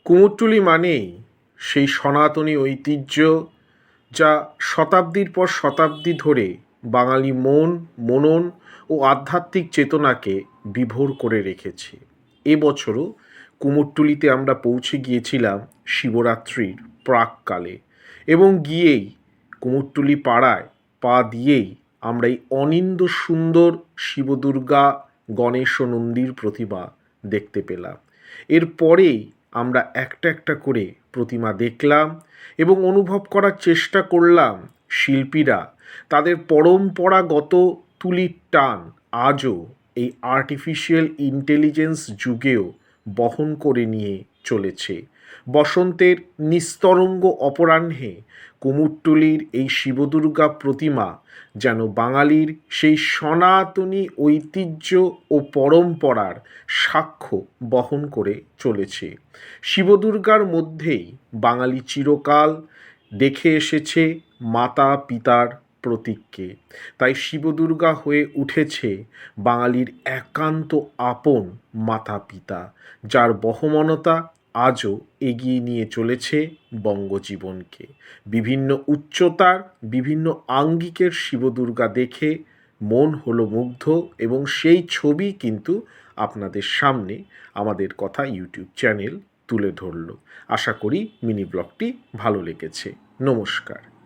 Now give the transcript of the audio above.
কুমোরটুলি মানেই সেই সনাতনী ঐতিহ্য যা শতাব্দীর পর শতাব্দী ধরে বাঙালি মনন ও আধ্যাত্মিক চেতনাকে বিভোর করে রেখেছে। এবছরও কুমোরটুলিতে আমরা পৌঁছে গিয়েছিলাম শিবরাত্রির প্রাককালে এবং গিয়েই কুমোরটুলি পাড়ায় পা দিয়েই আমরা এই অনিন্দ্য সুন্দর শিবদুর্গা গণেশ ও নন্দীর প্রতিমা দেখতে পেলাম। এরপরেই আমরা একটা একটা করে প্রতিমা দেখলাম এবং অনুভব করার চেষ্টা করলাম শিল্পীরা তাদের পরম্পরাগত তুলির টান আজও এই আর্টিফিশিয়াল ইন্টেলিজেন্স যুগেও বহন করে নিয়ে চলেছে। বসন্তের নিস্তরঙ্গ অপরাহ্নে কুমোরটুলির এই শিবদুর্গা প্রতিমা যেন বাঙালির সেই সনাতনী ঐতিহ্য ও পরম্পরার সাক্ষ্য বহন করে চলেছে। শিবদুর্গার মধ্যেই বাঙালি চিরকাল দেখে এসেছে মাতা পিতার প্রতীককে, তাই শিবদুর্গা হয়ে উঠেছে বাঙালির একান্ত আপন মাতা পিতা, যার বহমানতা আজও এগিয়ে নিয়ে চলেছে বঙ্গজীবনকে। বিভিন্ন উচ্চতার বিভিন্ন আঙ্গিকের শিবদুর্গা দেখে মন হলো মুগ্ধ এবং সেই ছবি কিন্তু আপনাদের সামনে আমাদের কথা ইউটিউব চ্যানেল তুলে ধরল। আশা করি মিনি ব্লগটি ভালো লেগেছে। নমস্কার।